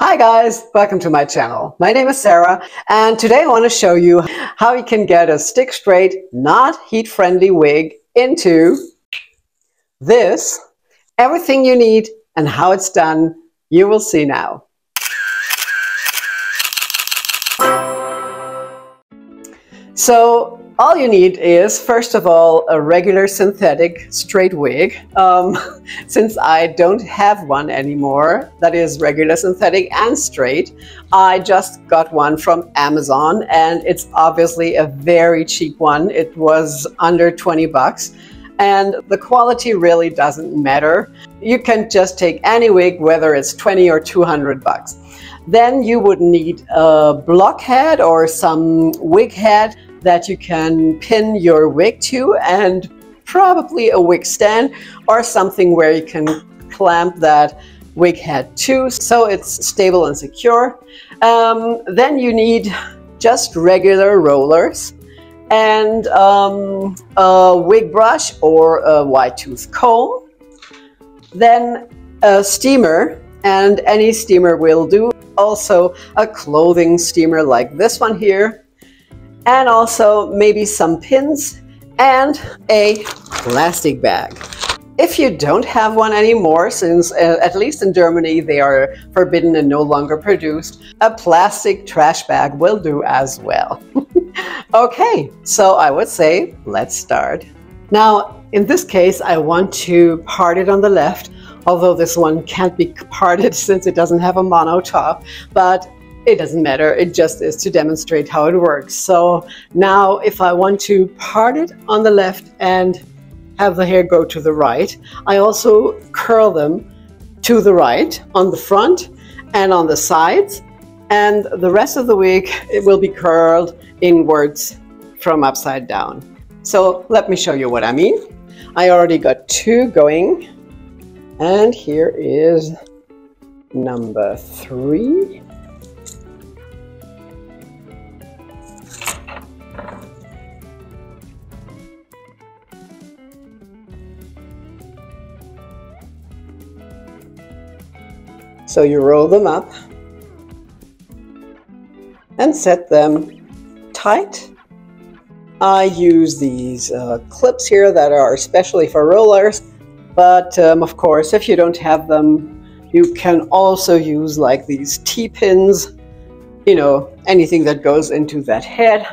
Hi guys, welcome to my channel. My name is Sarah and today I want to show you how you can get a stick straight, not heat friendly wig into this. Everything you need and how it's done, you will see now. So all you need is, first of all, a regular synthetic straight wig. Since I don't have one anymore that is regular synthetic and straight, I just got one from Amazon and it's obviously a very cheap one. It was under 20 bucks and the quality really doesn't matter. You can just take any wig, whether it's 20 or 200 bucks. Then you would need a blockhead or some wig head that you can pin your wig to, and probably a wig stand or something where you can clamp that wig head to so it's stable and secure. Then you need just regular rollers and a wig brush or a wide tooth comb. Then a steamer, and any steamer will do. Also a clothing steamer like this one here. And also maybe some pins and a plastic bag. If you don't have one anymore, since at least in Germany they are forbidden and no longer produced, a plastic trash bag will do as well. Okay, so I would say let's start. Now in this case I want to part it on the left, although this one can't be parted since it doesn't have a mono top, but it doesn't matter, it just is to demonstrate how it works. So now if I want to part it on the left and have the hair go to the right, I also curl them to the right on the front and on the sides, and the rest of the wig it will be curled inwards from upside down. So let me show you what I mean. I already got two going, and here is number 3. So you roll them up and set them tight. I use these clips here that are especially for rollers, but of course if you don't have them, you can also use like these T-pins, you know, anything that goes into that head.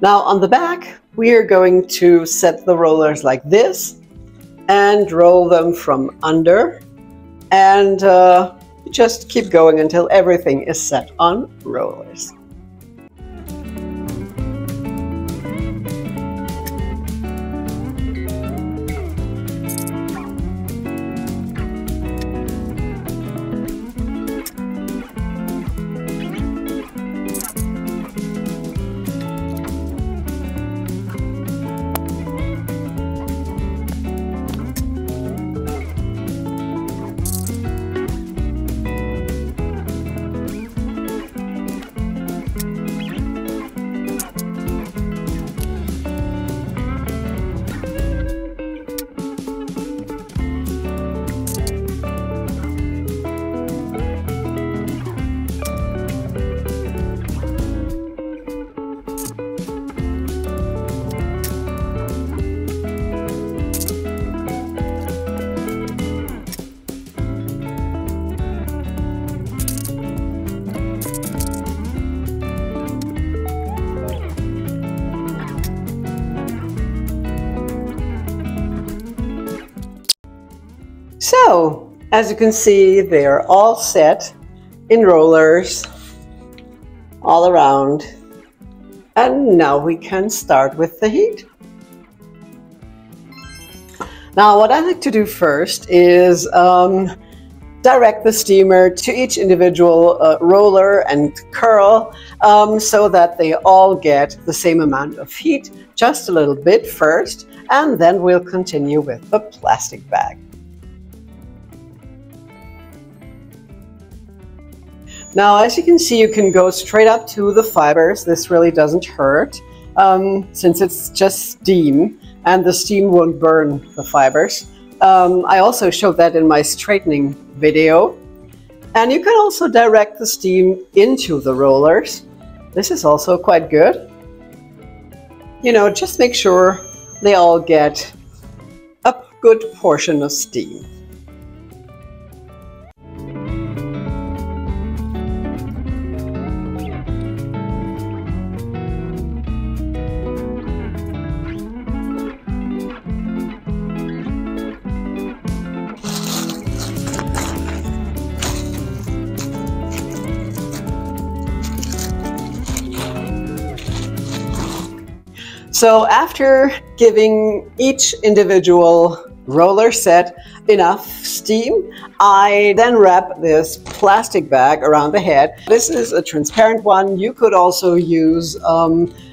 Now on the back, we are going to set the rollers like this and roll them from under, and just keep going until everything is set on rollers. So, as you can see, they're all set in rollers all around. And now we can start with the heat. Now, what I like to do first is direct the steamer to each individual roller and curl so that they all get the same amount of heat, just a little bit first, and then we'll continue with the plastic bag. Now, as you can see, you can go straight up to the fibers. This really doesn't hurt since it's just steam, and the steam won't burn the fibers. I also showed that in my straightening video. And you can also direct the steam into the rollers. This is also quite good. You know, just make sure they all get a good portion of steam. So after giving each individual roller set enough steam, I then wrap this plastic bag around the head. This is a transparent one. You could also use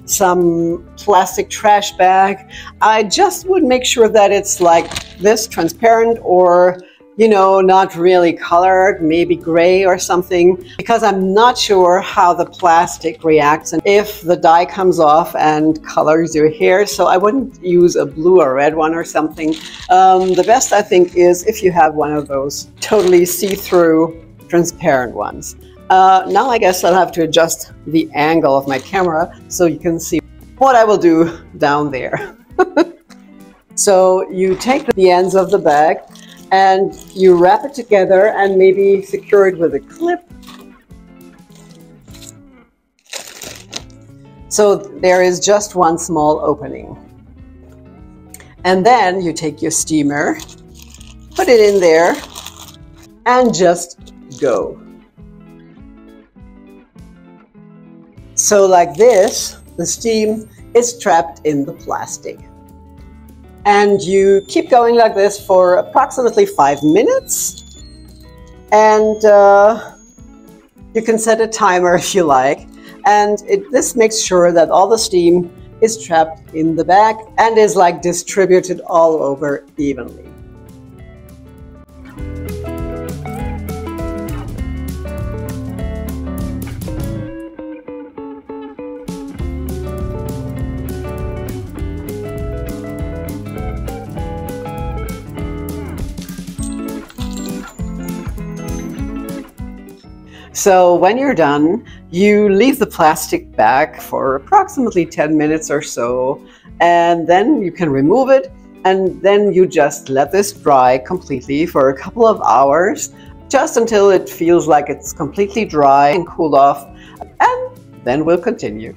some plastic trash bag. I just would make sure that it's like this, transparent, or you know, not really colored, maybe gray or something, because I'm not sure how the plastic reacts and if the dye comes off and colors your hair. So I wouldn't use a blue or red one or something. The best, I think, is if you have one of those totally see-through transparent ones. Now I guess I'll have to adjust the angle of my camera so you can see what I will do down there. So you take the ends of the bag and you wrap it together and maybe secure it with a clip. So there is just one small opening. And then you take your steamer, put it in there, and just go. So like this, the steam is trapped in the plastic. And you keep going like this for approximately 5 minutes. And you can set a timer if you like. And this makes sure that all the steam is trapped in the bag and is like distributed all over evenly. So when you're done, you leave the plastic bag for approximately 10 minutes or so, and then you can remove it, and then you just let this dry completely for a couple of hours, just until it feels like it's completely dry and cooled off, and then we'll continue.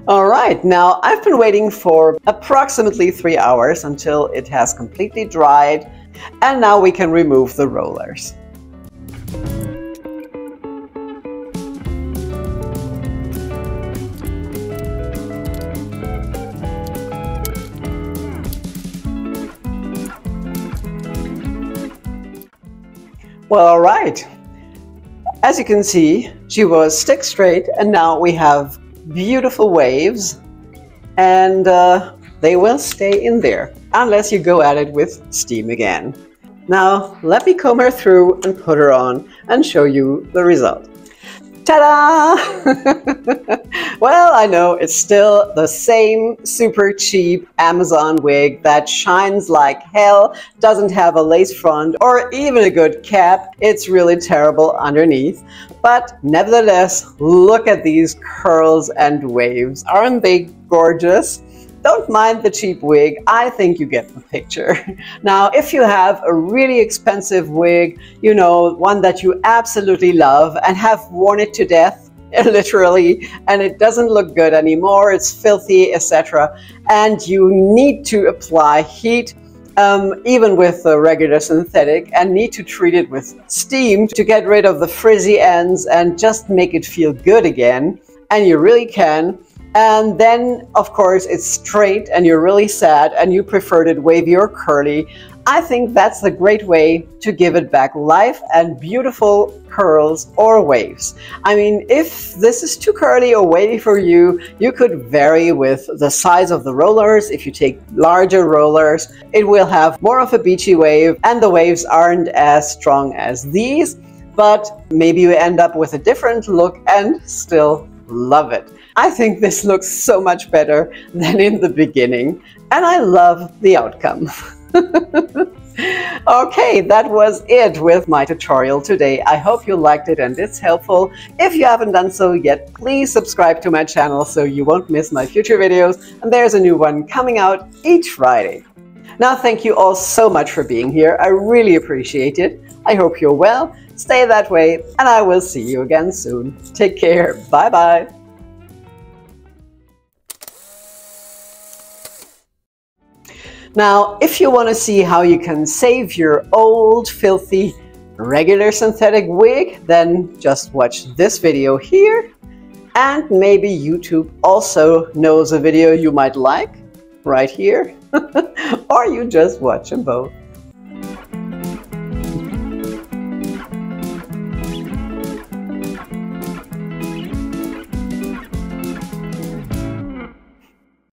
All right, now I've been waiting for approximately 3 hours until it has completely dried, and now we can remove the rollers. Well, all right. As you can see, she was stick straight, and now we have beautiful waves, and they will stay in there unless you go at it with steam again. Now let me comb her through and put her on and show you the result. Ta-da! Well, I know it's still the same super cheap Amazon wig that shines like hell, doesn't have a lace front or even a good cap. It's really terrible underneath. But nevertheless, look at these curls and waves. Aren't they gorgeous? Don't mind the cheap wig. I think you get the picture. Now, if you have a really expensive wig, you know, one that you absolutely love and have worn it to death, literally, and it doesn't look good anymore. It's filthy, etc. And you need to apply heat, even with the regular synthetic, and need to treat it with steam to get rid of the frizzy ends and just make it feel good again. And you really can. And then, of course, it's straight and you're really sad and you preferred it wavy or curly. I think that's a great way to give it back life and beautiful curls or waves. I mean, if this is too curly or wavy for you, you could vary with the size of the rollers. If you take larger rollers, it will have more of a beachy wave and the waves aren't as strong as these, but maybe you end up with a different look and still love it. I think this looks so much better than in the beginning, and I love the outcome. Okay, that was it with my tutorial today. I hope you liked it and it's helpful. If you haven't done so yet, please subscribe to my channel so you won't miss my future videos, and there's a new one coming out each Friday. Now, thank you all so much for being here. I really appreciate it. I hope you're well, stay that way, and I will see you again soon. Take care, bye-bye. Now, if you want to see how you can save your old, filthy, regular synthetic wig, then just watch this video here. And maybe YouTube also knows a video you might like, right here. Or you just watch them both.